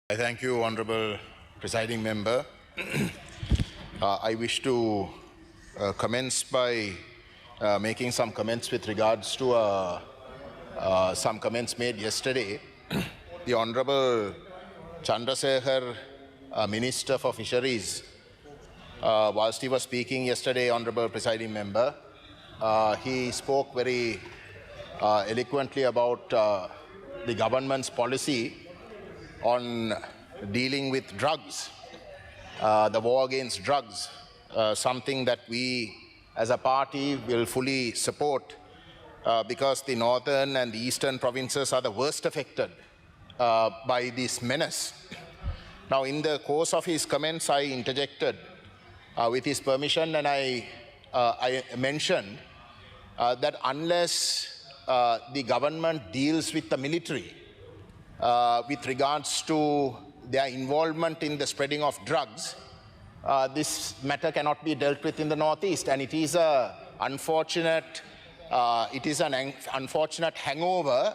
I thank you, Honourable Presiding Member. I wish to commence by making some comments with regards to some comments made yesterday. The Honourable Chandrasekhar, Minister for Fisheries, whilst he was speaking yesterday, Honourable Presiding Member, he spoke very eloquently about the government's policy on dealing with drugs, the war against drugs, something that we as a party will fully support because the northern and the eastern provinces are the worst affected by this menace. Now, in the course of his comments, I interjected with his permission, and I mentioned that unless the government deals with the military with regards to their involvement in the spreading of drugs, this matter cannot be dealt with in the Northeast, and it is an unfortunate hangover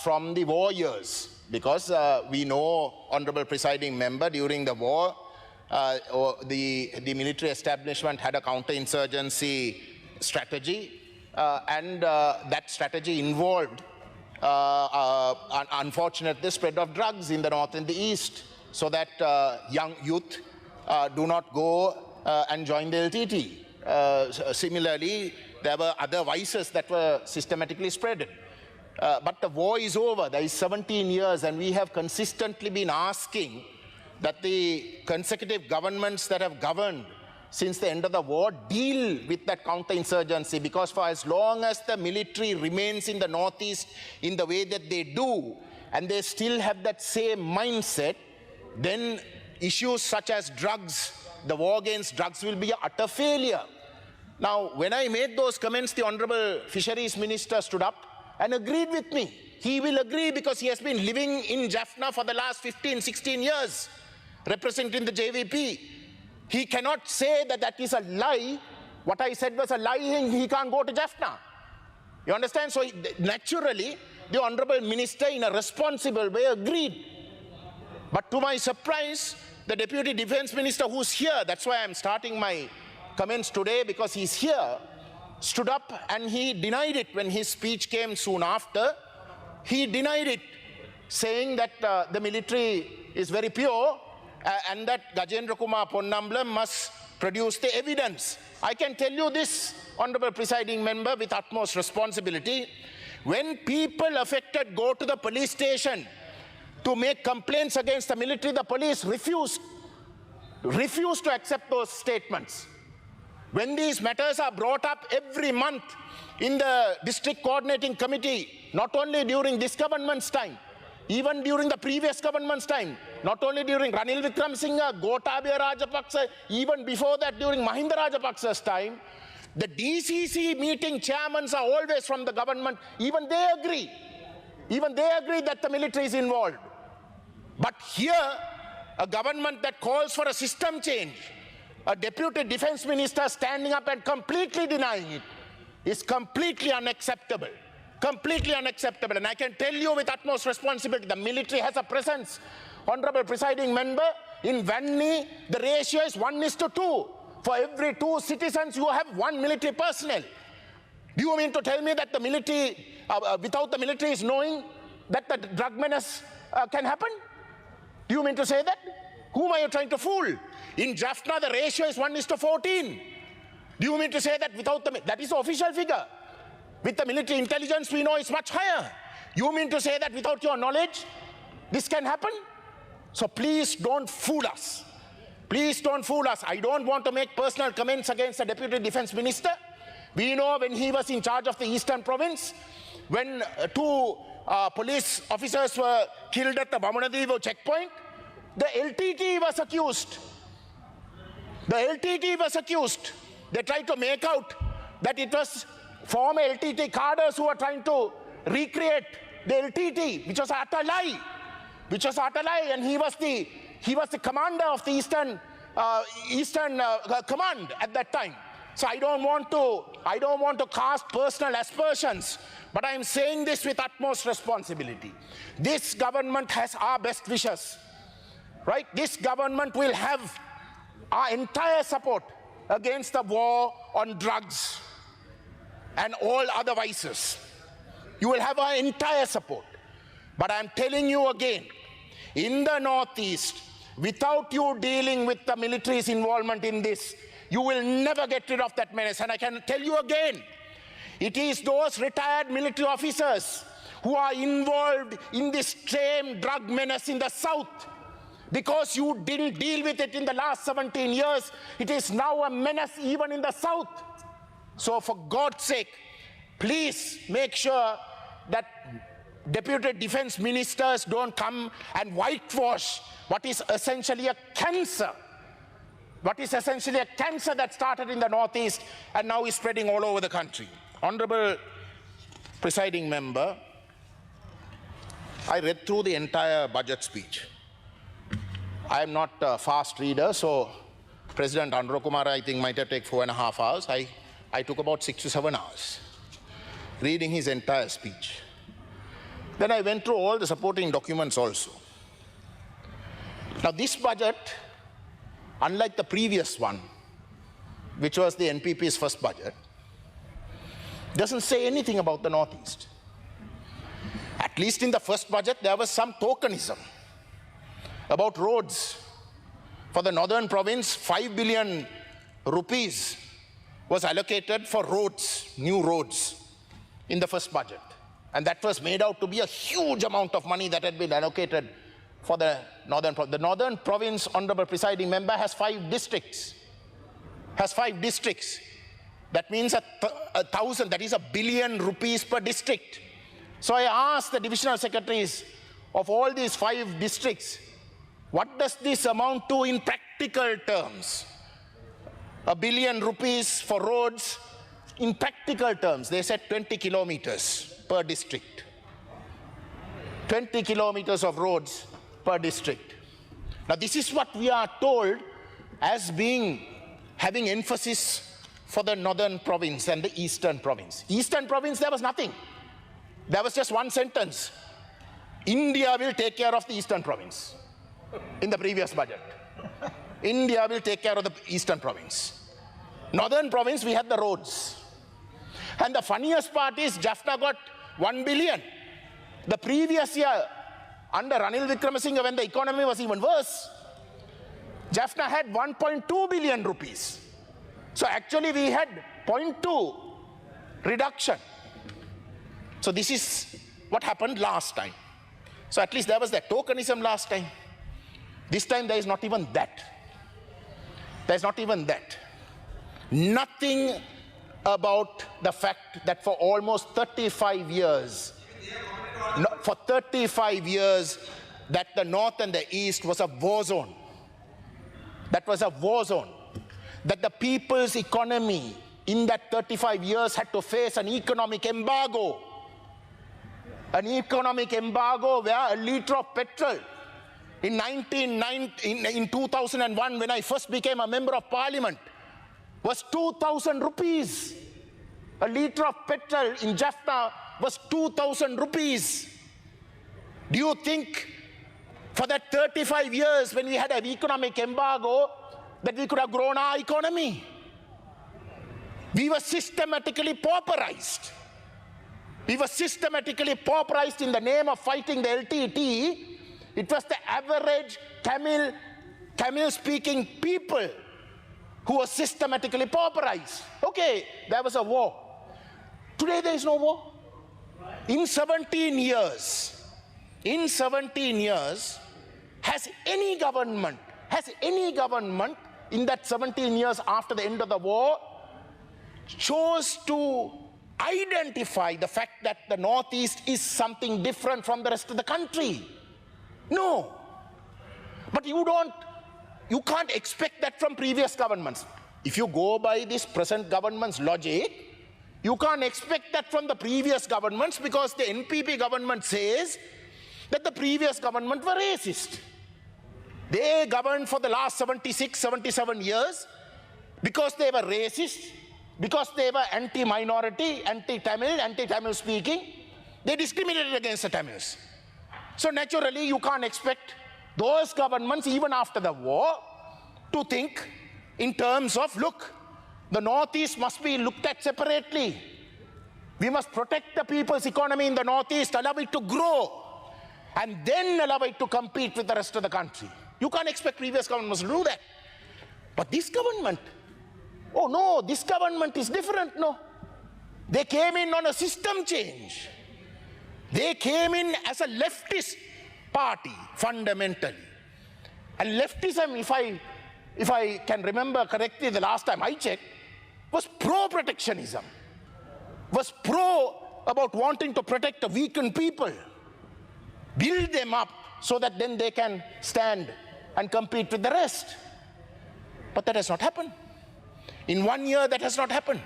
from the war years, because we know, Honourable Presiding Member, during the war, the military establishment had a counterinsurgency strategy, and that strategy involved unfortunately the spread of drugs in the north and the east, so that young youth do not go and join the LTT. Similarly, there were other vices that were systematically spread. But the war is over. There is 17 years, and we have consistently been asking that the consecutive governments that have governed since the end of the war deal with that counterinsurgency, because for as long as the military remains in the Northeast in the way that they do, and they still have that same mindset, then issues such as drugs, the war against drugs, will be an utter failure. Now, when I made those comments, the Honourable Fisheries Minister stood up and agreed with me. He will agree because he has been living in Jaffna for the last 15, 16 years, representing the JVP. He cannot say that that is a lie. What I said was a lie, he can't go to Jaffna. You understand? So naturally, the Honourable Minister in a responsible way agreed. But to my surprise, the Deputy Defence Minister, who's here, that's why I'm starting my comments today, because he's here, stood up and he denied it when his speech came soon after. He denied it, saying that the military is very pure, and that Gajendra Kumar Ponnambalam must produce the evidence. I can tell you this, Honourable Presiding Member, with utmost responsibility. When people affected go to the police station to make complaints against the military, the police refused to accept those statements. When these matters are brought up every month in the District Coordinating Committee, not only during this government's time, even during the previous government's time, not only during Ranil Wickremesinghe, Gotabaya Rajapaksa, even before that during Mahinda Rajapaksa's time, the DCC meeting chairmen are always from the government. Even they agree that the military is involved. But here, a government that calls for a system change, a Deputy Defence Minister standing up and completely denying it, is completely unacceptable. Completely unacceptable. And I can tell you with utmost responsibility, the military has a presence. Honourable Presiding Member, in Vanni, the ratio is 1:2. For every 2 citizens, you have 1 military personnel. Do you mean to tell me that the military, without the military is knowing that the drug menace can happen? Do you mean to say that? Whom are you trying to fool? In Jaffna, the ratio is 1:14. Do you mean to say that without that is the official figure? With the military intelligence, we know it's much higher. You mean to say that without your knowledge, this can happen? So please don't fool us. Please don't fool us. I don't want to make personal comments against the Deputy Defence Minister. We know when he was in charge of the Eastern Province, when 2 police officers were killed at the Vamunadivo checkpoint, the LTT was accused. The LTT was accused. They tried to make out that it was former LTT cadres who were trying to recreate the LTT, which was utter lie. And he was the commander of the Eastern Command at that time. So I don't want to cast personal aspersions, But I am saying this with utmost responsibility. This government has our best wishes. right? This government will have our entire support against the war on drugs and all other vices. You will have our entire support. But I'm telling you again, in the Northeast, without you dealing with the military's involvement in this, you will never get rid of that menace. And I can tell you again, it is those retired military officers who are involved in this same drug menace in the South. Because you didn't deal with it in the last 17 years, it is now a menace even in the South. So for God's sake, please make sure that deputy defense ministers don't come and whitewash what is essentially a cancer. What is essentially a cancer that started in the Northeast and now is spreading all over the country. Honorable presiding member, I read through the entire budget speech. I am not a fast reader, so President Andhra Kumar, I think, might have taken 4.5 hours. I took about 6 to 7 hours reading his entire speech. Then I went through all the supporting documents also. Now this budget, unlike the previous one, which was the NPP's first budget, doesn't say anything about the Northeast. At least in the first budget, there was some tokenism about roads. For the northern province, 5 billion rupees was allocated for roads, new roads, in the first budget. And that was made out to be a huge amount of money that had been allocated for the northern province. The northern province, honorable presiding member, has 5 districts. That means 1,000, that is 1 billion rupees per district. So I asked the divisional secretaries of all these 5 districts, what does this amount to in practical terms? 1 billion rupees for roads. In practical terms, they said 20 kilometers per district. 20 kilometers of roads per district. Now this is what we are told as having emphasis for the northern province and the eastern province. Eastern province, there was nothing. There was just one sentence. India will take care of the eastern province. In the previous budget. India will take care of the eastern province. Northern province, we had the roads. And the funniest part is Jaffna got 1 billion. The previous year, under Ranil Wickremesinghe, when the economy was even worse, Jaffna had 1.2 billion rupees. So actually we had 0.2 reduction. So this is what happened last time. So at least there was that tokenism last time. This time there is not even that. There is not even that. Nothing about the fact that for almost 35 years, that the north and the east was a war zone. That was a war zone. That the people's economy in that 35 years had to face an economic embargo. An economic embargo where a liter of petrol in 2001, when I first became a member of parliament, was 2,000 rupees. A liter of petrol in Jaffna was 2,000 rupees. Do you think for that 35 years when we had an economic embargo that we could have grown our economy? We were systematically pauperized. We were systematically pauperized in the name of fighting the LTT. It was the average Tamil-speaking people who were systematically pauperized. Okay, there was a war. Today there is no war. In 17 years, has any government in that 17 years after the end of the war chose to identify the fact that the Northeast is something different from the rest of the country? No. But you can't expect that from previous governments. If you go by this present government's logic, you can't expect that from the previous governments, because the NPP government says that the previous government were racist. They governed for the last 76, 77 years because they were racist, because they were anti-minority, anti-Tamil speaking. They discriminated against the Tamils. So naturally, you can't expect those governments, even after the war, to think in terms of, look, the Northeast must be looked at separately. We must protect the people's economy in the Northeast, allow it to grow, and then allow it to compete with the rest of the country. You can't expect previous governments to do that. But this government, oh no, this government is different, no. They came in on a system change. They came in as a leftist party, fundamentally. And leftism, if I can remember correctly, the last time I checked, was pro-protectionism, was about wanting to protect the weakened people, build them up so that then they can stand and compete with the rest. But that has not happened. In 1 year, that has not happened.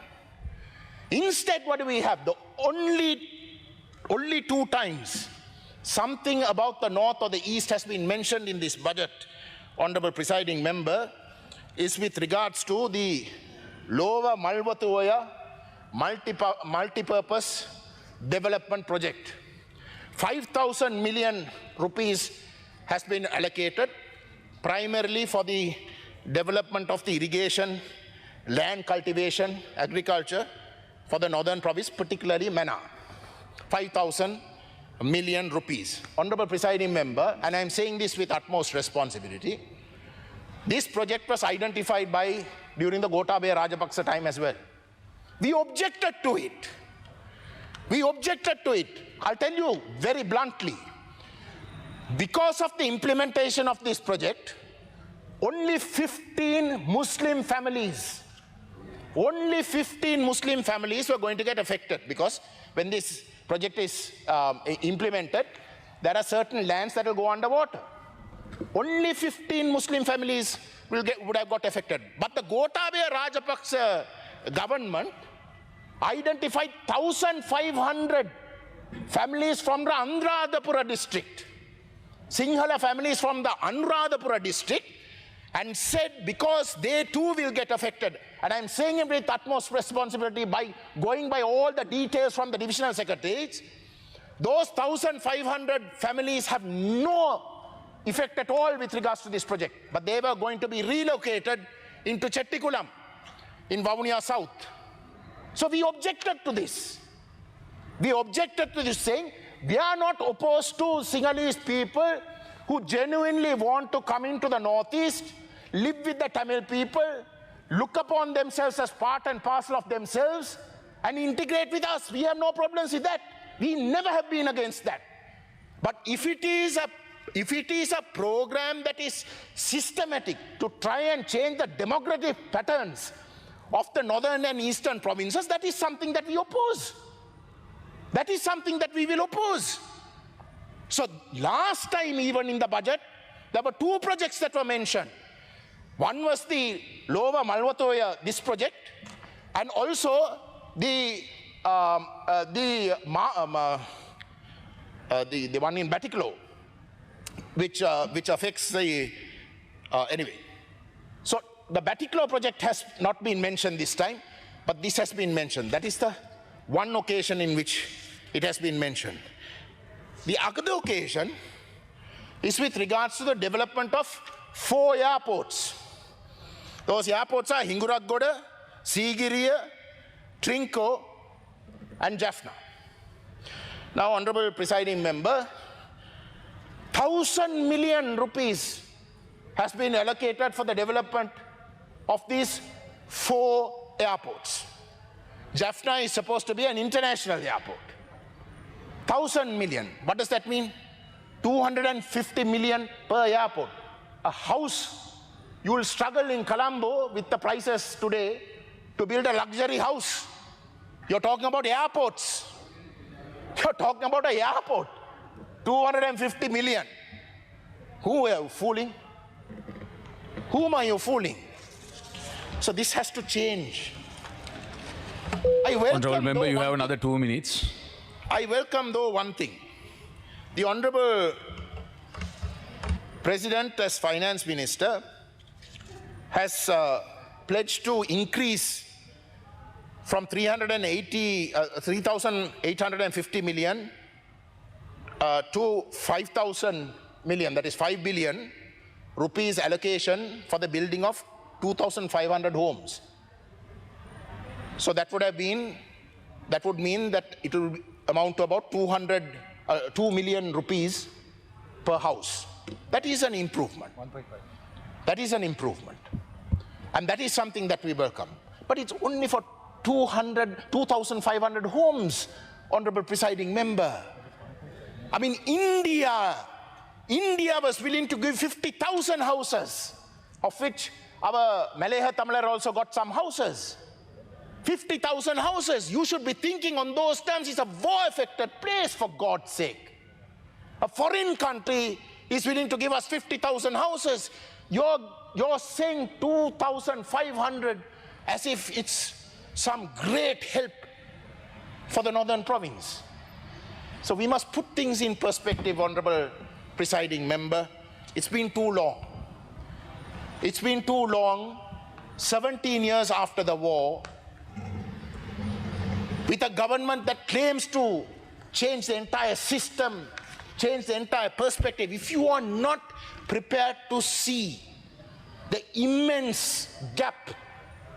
Instead, what do we have? The only 2 times something about the North or the East has been mentioned in this budget, Honorable Presiding Member, is with regards to the Lower Malwatuoya multi-purpose development project. 5,000 million rupees has been allocated primarily for the development of the irrigation, land cultivation, agriculture for the northern province, particularly mannar. 5,000 million rupees. Honorable Presiding Member, and I am saying this with utmost responsibility, this project was identified during the Gotabaya Rajapaksa time as well. We objected to it. We objected to it. I'll tell you very bluntly. Because of the implementation of this project, only 15 Muslim families were going to get affected, because when this project is implemented, there are certain lands that will go underwater. Only 15 Muslim families would have got affected. But the Gotabaya Rajapaksa government identified 1,500 families from the Anuradhapura district, Sinhala families from the Anuradhapura district, and said because they too will get affected. And I'm saying it with utmost responsibility by going by all the details from the divisional secretaries. Those 1,500 families have no effect at all with regards to this project, but they were going to be relocated into Chettikulam in Vavuniya South. So we objected to this. We objected to this, saying we are not opposed to Sinhalese people who genuinely want to come into the Northeast, live with the Tamil people, look upon themselves as part and parcel of themselves, and integrate with us. We have no problems with that. We never have been against that. But if it is a program that is systematic to try and change the demographic patterns of the northern and eastern provinces, that is something that we oppose. That is something that we will oppose. So last time, even in the budget, there were 2 projects that were mentioned. One was the Lower Malwatuoya, this project, and also the one in Batiklo, which affects the anyway. So the Batiklo project has not been mentioned this time, but this has been mentioned. That is the one occasion in which it has been mentioned. The other occasion is with regards to the development of 4 airports. Those airports are Hinguraggoda, Sigiriya, Trinco, and Jaffna. Now, Honorable Presiding Member, 1,000 million rupees has been allocated for the development of these 4 airports. Jaffna is supposed to be an international airport. 1,000 million. What does that mean? 250 million per airport. A house, you will struggle in Colombo with the prices today to build a luxury house. You're talking about airports. You're talking about an airport. 250 million. Who are you fooling? Whom are you fooling? So this has to change. Honourable Member, you have another 2 minutes. I welcome, though, one thing. The Honourable President, as Finance Minister, has pledged to increase from 3,850 million to 5,000 million, that is 5 billion rupees allocation for the building of 2,500 homes. So that would mean that it will amount to about 2 million rupees per house. That is an improvement. 1.5. That is an improvement. And that is something that we welcome. But it's only for 2,500 homes, Honorable Presiding Member. I mean, India was willing to give 50,000 houses, of which our Malayaha Tamilar also got some houses. 50,000 houses. You should be thinking on those terms. It's a war-affected place, for God's sake. A foreign country is willing to give us 50,000 houses. You're saying 2,500 as if it's some great help for the northern province. So we must put things in perspective, Honorable Presiding Member. It's been too long. It's been too long, 17 years after the war, with a government that claims to change the entire system, change the entire perspective. If you are not prepared to see the immense gap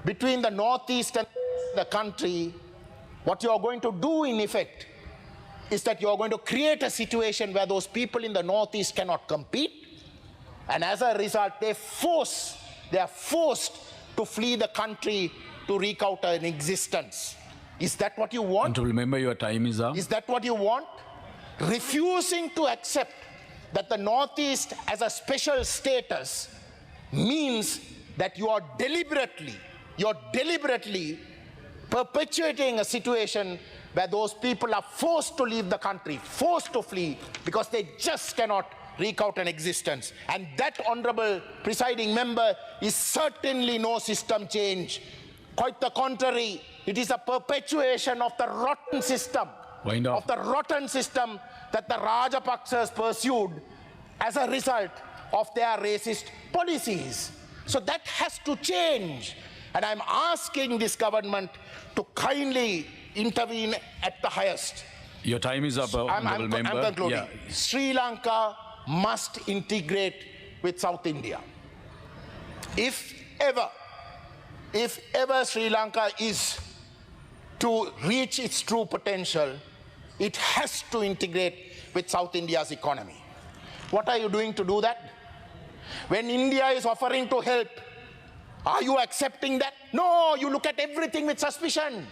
between the northeast and the country, what you are going to do in effect is that you are going to create a situation where those people in the northeast cannot compete, and as a result they are forced to flee the country to wreak out an existence. Is that what you want? And to remember, your time is up. Is that what you want? Refusing to accept that the Northeast as a special status means that you are deliberately perpetuating a situation where those people are forced to leave the country, forced to flee, because they just cannot wreak out an existence. And that, Honorable Presiding Member, is certainly no system change. Quite the contrary, it is a perpetuation of the rotten system, that the Rajapaksas pursued as a result of their racist policies. So that has to change. And I'm asking this government to kindly intervene at the highest. Your time is up, Honorable Member. I'm concluding. Yeah. Sri Lanka must integrate with South India. If ever Sri Lanka is to reach its true potential, it has to integrate with South India's economy. What are you doing to do that? When India is offering to help, are you accepting that? No, you look at everything with suspicion.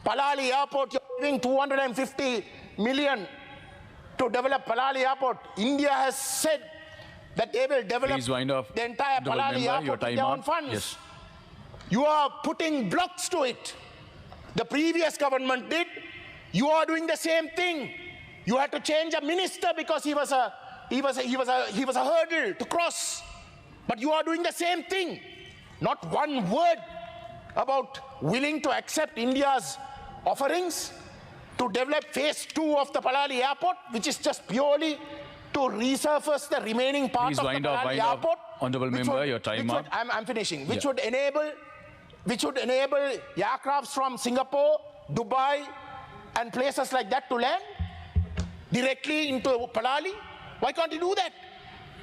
Palali Airport, you're giving 250 million to develop Palali Airport. India has said that they will develop the entire Palali Airport with their own funds. Yes. You are putting blocks to it. The previous government did. You are doing the same thing. You had to change a minister because he was a hurdle to cross. But you are doing the same thing. Not one word about willing to accept India's offerings to develop phase 2 of the Palali Airport, which is just purely to resurface the remaining part of the Palali Airport. Honorable Member, your time up. I'm finishing. Which would enable aircrafts from Singapore, Dubai, and places like that to land directly into Palali. Why can't you do that?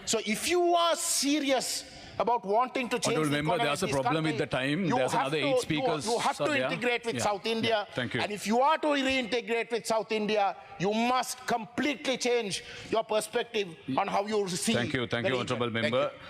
So if you are serious about wanting to change the economy, there's a problem with the time. There's another 8 speakers. You have to integrate with South India. Thank you. And if you are to reintegrate with South India, you must completely change your perspective on how you see. Thank you, Honorable Member.